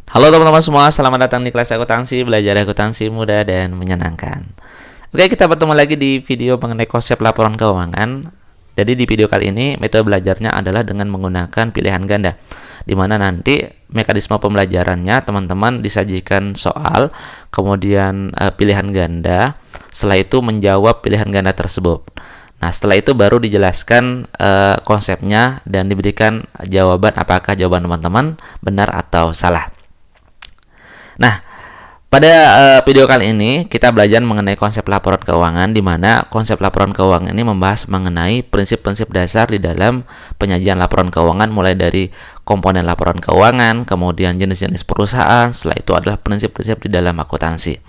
Halo teman-teman semua, selamat datang di kelas akuntansi, belajar akuntansi mudah dan menyenangkan. Oke, kita bertemu lagi di video mengenai konsep laporan keuangan. Jadi di video kali ini metode belajarnya adalah dengan menggunakan pilihan ganda, di mana nanti mekanisme pembelajarannya teman-teman disajikan soal, kemudian pilihan ganda, setelah itu menjawab pilihan ganda tersebut. Nah, setelah itu baru dijelaskan konsepnya dan diberikan jawaban apakah jawaban teman-teman benar atau salah. Nah, pada video kali ini kita belajar mengenai konsep laporan keuangan, di mana konsep laporan keuangan ini membahas mengenai prinsip-prinsip dasar di dalam penyajian laporan keuangan, mulai dari komponen laporan keuangan, kemudian jenis-jenis perusahaan, setelah itu adalah prinsip-prinsip di dalam akuntansi.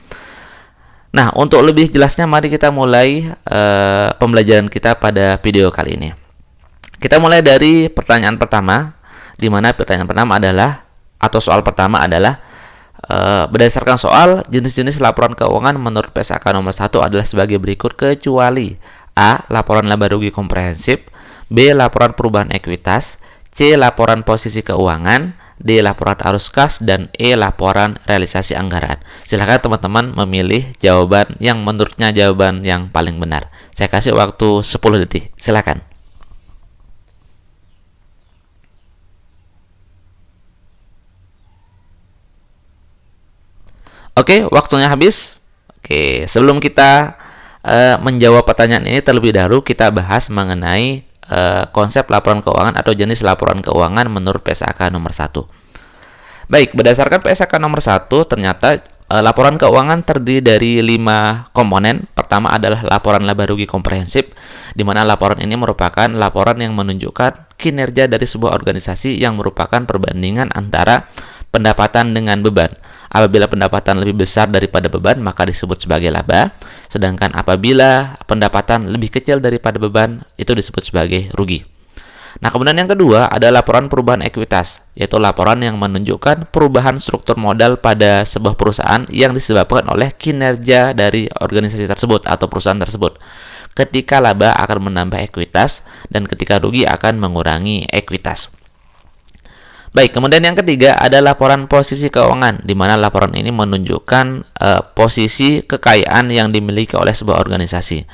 Nah, untuk lebih jelasnya mari kita mulai pembelajaran kita pada video kali ini. Kita mulai dari pertanyaan pertama, di mana pertanyaan pertama adalah, atau soal pertama adalah, berdasarkan soal, jenis-jenis laporan keuangan menurut PSAK nomor 1 adalah sebagai berikut kecuali A. Laporan laba rugi komprehensif, B. Laporan perubahan ekuitas, C. Laporan posisi keuangan, D. Laporan arus kas, dan E. Laporan realisasi anggaran. Silakan teman-teman memilih jawaban yang menurutnya jawaban yang paling benar. Saya kasih waktu 10 detik, silakan. Oke, waktunya habis. Oke, sebelum kita menjawab pertanyaan ini terlebih dahulu, kita bahas mengenai konsep laporan keuangan atau jenis laporan keuangan menurut PSAK nomor 1. Baik, berdasarkan PSAK nomor 1, ternyata laporan keuangan terdiri dari 5 komponen. Pertama adalah laporan laba rugi komprehensif, di mana laporan ini merupakan laporan yang menunjukkan kinerja dari sebuah organisasi yang merupakan perbandingan antara pendapatan dengan beban. Apabila pendapatan lebih besar daripada beban, maka disebut sebagai laba. Sedangkan apabila pendapatan lebih kecil daripada beban, itu disebut sebagai rugi. Nah, kemudian yang kedua ada laporan perubahan ekuitas, yaitu laporan yang menunjukkan perubahan struktur modal pada sebuah perusahaan yang disebabkan oleh kinerja dari organisasi tersebut atau perusahaan tersebut. Ketika laba akan menambah ekuitas dan ketika rugi akan mengurangi ekuitas. Baik, kemudian yang ketiga ada laporan posisi keuangan, di mana laporan ini menunjukkan posisi kekayaan yang dimiliki oleh sebuah organisasi.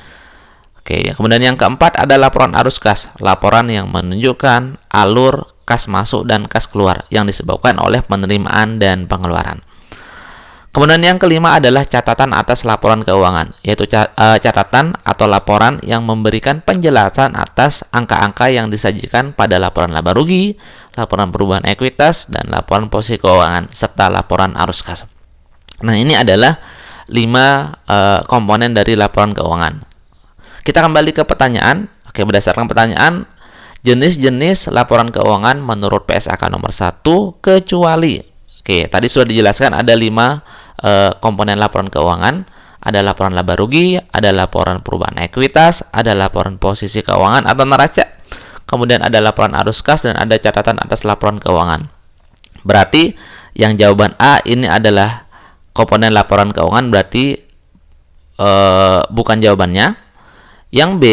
Oke, kemudian yang keempat ada laporan arus kas, laporan yang menunjukkan alur kas masuk dan kas keluar yang disebabkan oleh penerimaan dan pengeluaran. Kemudian yang kelima adalah catatan atas laporan keuangan, yaitu catatan atau laporan yang memberikan penjelasan atas angka-angka yang disajikan pada laporan laba rugi, laporan perubahan ekuitas, dan laporan posisi keuangan, serta laporan arus kas. Nah, ini adalah 5 komponen dari laporan keuangan. Kita kembali ke pertanyaan. Oke, berdasarkan pertanyaan, jenis-jenis laporan keuangan menurut PSAK nomor 1 kecuali. Oke, tadi sudah dijelaskan ada 5 komponen laporan keuangan. Ada laporan laba rugi, ada laporan perubahan ekuitas, ada laporan posisi keuangan atau neraca, kemudian ada laporan arus kas, dan ada catatan atas laporan keuangan. Berarti yang jawaban A ini adalah komponen laporan keuangan, berarti bukan jawabannya. Yang B,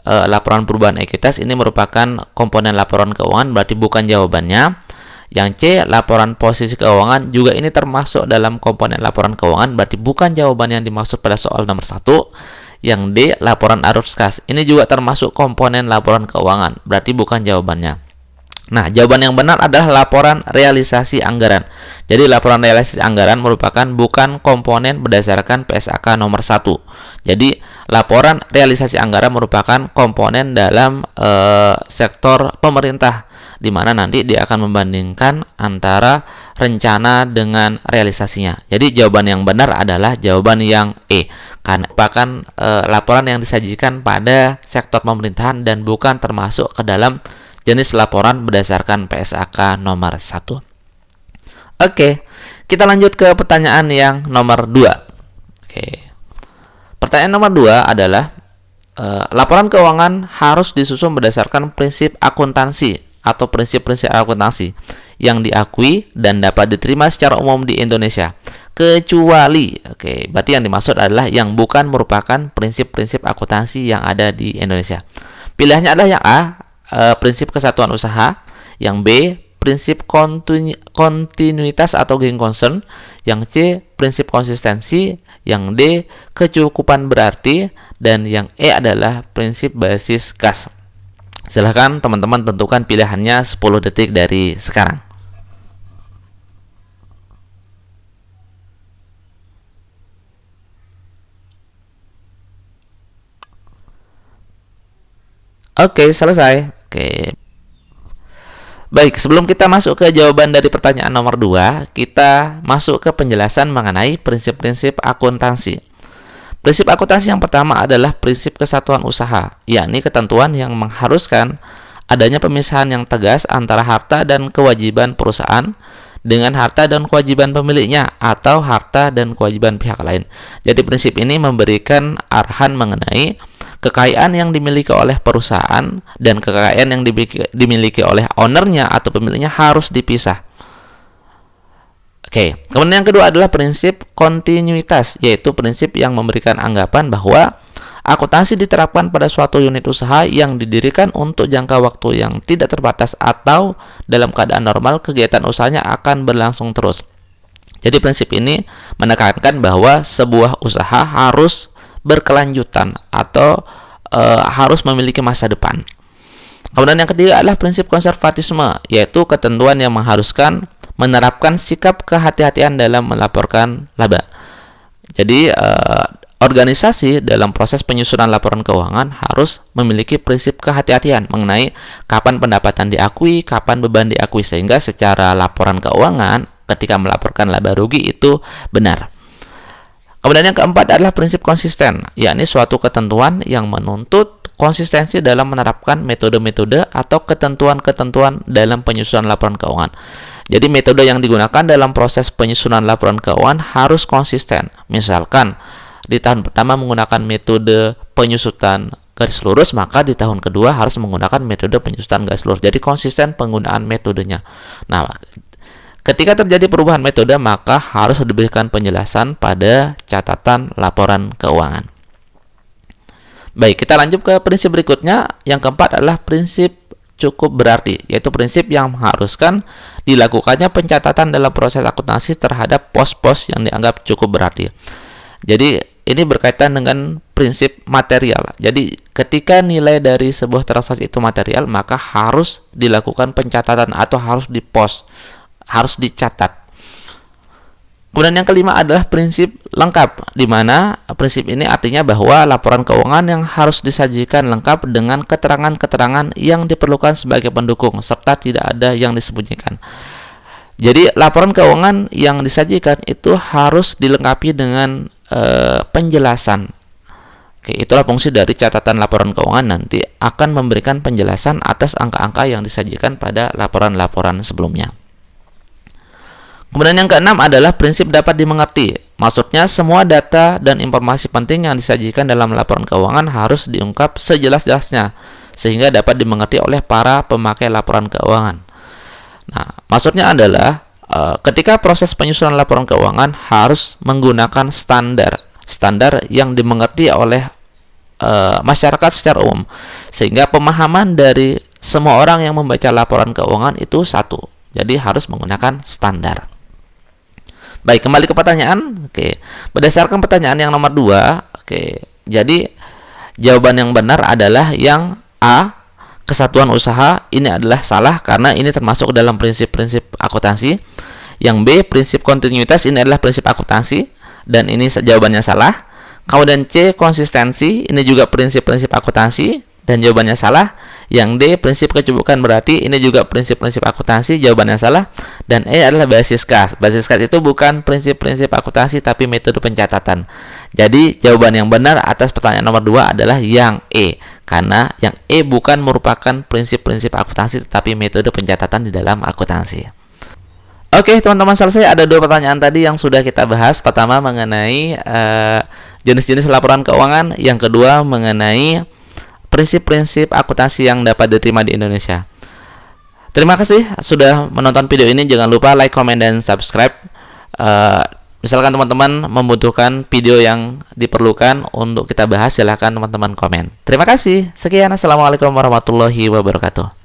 laporan perubahan ekuitas, ini merupakan komponen laporan keuangan, berarti bukan jawabannya. Yang C, laporan posisi keuangan, juga ini termasuk dalam komponen laporan keuangan, berarti bukan jawaban yang dimaksud pada soal nomor 1. Yang D, laporan arus kas, ini juga termasuk komponen laporan keuangan, berarti bukan jawabannya. Nah, jawaban yang benar adalah laporan realisasi anggaran. Jadi laporan realisasi anggaran merupakan bukan komponen berdasarkan PSAK nomor 1. Jadi laporan realisasi anggaran merupakan komponen dalam sektor pemerintah, di mana nanti dia akan membandingkan antara rencana dengan realisasinya. Jadi jawaban yang benar adalah jawaban yang E, karena merupakan laporan yang disajikan pada sektor pemerintahan dan bukan termasuk ke dalam jenis laporan berdasarkan PSAK nomor 1. Oke, kita lanjut ke pertanyaan yang nomor 2. Oke. Pertanyaan nomor 2 adalah laporan keuangan harus disusun berdasarkan prinsip akuntansi atau prinsip-prinsip akuntansi yang diakui dan dapat diterima secara umum di Indonesia, kecuali, oke, berarti yang dimaksud adalah yang bukan merupakan prinsip-prinsip akuntansi yang ada di Indonesia. Pilihannya adalah yang A, prinsip kesatuan usaha, yang B, prinsip kontinuitas atau going concern, yang C prinsip konsistensi, yang D kecukupan berarti, dan yang E adalah prinsip basis kas. Silahkan teman-teman tentukan pilihannya 10 detik dari sekarang. Oke, selesai. Oke. Baik, sebelum kita masuk ke jawaban dari pertanyaan nomor 2, kita masuk ke penjelasan mengenai prinsip-prinsip akuntansi. Prinsip akuntansi yang pertama adalah prinsip kesatuan usaha, yakni ketentuan yang mengharuskan adanya pemisahan yang tegas antara harta dan kewajiban perusahaan dengan harta dan kewajiban pemiliknya atau harta dan kewajiban pihak lain. Jadi prinsip ini memberikan arahan mengenai kekayaan yang dimiliki oleh perusahaan dan kekayaan yang dimiliki oleh ownernya atau pemiliknya harus dipisah. Oke, kemudian yang kedua adalah prinsip kontinuitas, yaitu prinsip yang memberikan anggapan bahwa akuntansi diterapkan pada suatu unit usaha yang didirikan untuk jangka waktu yang tidak terbatas atau dalam keadaan normal kegiatan usahanya akan berlangsung terus. Jadi prinsip ini menekankan bahwa sebuah usaha harus berkelanjutan atau harus memiliki masa depan. Kemudian yang ketiga adalah prinsip konservatisme, yaitu ketentuan yang mengharuskan menerapkan sikap kehati-hatian dalam melaporkan laba. Jadi organisasi dalam proses penyusunan laporan keuangan harus memiliki prinsip kehati-hatian mengenai kapan pendapatan diakui, kapan beban diakui, sehingga secara laporan keuangan ketika melaporkan laba rugi itu benar. Kemudian yang keempat adalah prinsip konsisten, yakni suatu ketentuan yang menuntut konsistensi dalam menerapkan metode-metode atau ketentuan-ketentuan dalam penyusunan laporan keuangan. Jadi metode yang digunakan dalam proses penyusunan laporan keuangan harus konsisten. Misalkan di tahun pertama menggunakan metode penyusutan garis lurus, maka di tahun kedua harus menggunakan metode penyusutan garis lurus. Jadi konsisten penggunaan metodenya. Nah, ketika terjadi perubahan metode, maka harus diberikan penjelasan pada catatan laporan keuangan. Baik, kita lanjut ke prinsip berikutnya. Yang keempat adalah prinsip cukup berarti, yaitu prinsip yang mengharuskan dilakukannya pencatatan dalam proses akuntansi terhadap pos-pos yang dianggap cukup berarti. Jadi, ini berkaitan dengan prinsip material. Jadi, ketika nilai dari sebuah transaksi itu material, maka harus dilakukan pencatatan atau harus di-post, harus dicatat. Kemudian yang kelima adalah prinsip lengkap, di mana prinsip ini artinya bahwa laporan keuangan yang harus disajikan lengkap dengan keterangan-keterangan yang diperlukan sebagai pendukung serta tidak ada yang disembunyikan. Jadi laporan keuangan yang disajikan itu harus dilengkapi dengan penjelasan. Oke, itulah fungsi dari catatan laporan keuangan, nanti akan memberikan penjelasan atas angka-angka yang disajikan pada laporan-laporan sebelumnya. Kemudian yang keenam adalah prinsip dapat dimengerti. Maksudnya semua data dan informasi penting yang disajikan dalam laporan keuangan harus diungkap sejelas-jelasnya sehingga dapat dimengerti oleh para pemakai laporan keuangan. Nah, maksudnya adalah ketika proses penyusunan laporan keuangan harus menggunakan standar yang dimengerti oleh masyarakat secara umum, sehingga pemahaman dari semua orang yang membaca laporan keuangan itu satu. Jadi harus menggunakan standar. Baik, kembali ke pertanyaan. Oke, berdasarkan pertanyaan yang nomor 2, oke, jadi jawaban yang benar adalah yang A, kesatuan usaha. Ini adalah salah karena ini termasuk dalam prinsip-prinsip akuntansi. Yang B, prinsip kontinuitas, ini adalah prinsip akuntansi dan ini jawabannya salah. Kemudian C, konsistensi, ini juga prinsip-prinsip akuntansi dan jawabannya salah. Yang D, prinsip kecukupan berarti, ini juga prinsip-prinsip akuntansi, jawabannya salah. Dan E adalah basis kas. Basis kas itu bukan prinsip-prinsip akuntansi tapi metode pencatatan. Jadi jawaban yang benar atas pertanyaan nomor 2 adalah yang E, karena yang E bukan merupakan prinsip-prinsip akuntansi tetapi metode pencatatan di dalam akuntansi. Oke, teman-teman, selesai. Ada 2 pertanyaan tadi yang sudah kita bahas. Pertama mengenai jenis-jenis laporan keuangan, yang kedua mengenai prinsip-prinsip akuntansi yang dapat diterima di Indonesia. Terima kasih sudah menonton video ini. Jangan lupa like, comment, dan subscribe. Misalkan teman-teman membutuhkan video yang diperlukan untuk kita bahas, silahkan teman-teman komen. Terima kasih. Sekian. Assalamualaikum warahmatullahi wabarakatuh.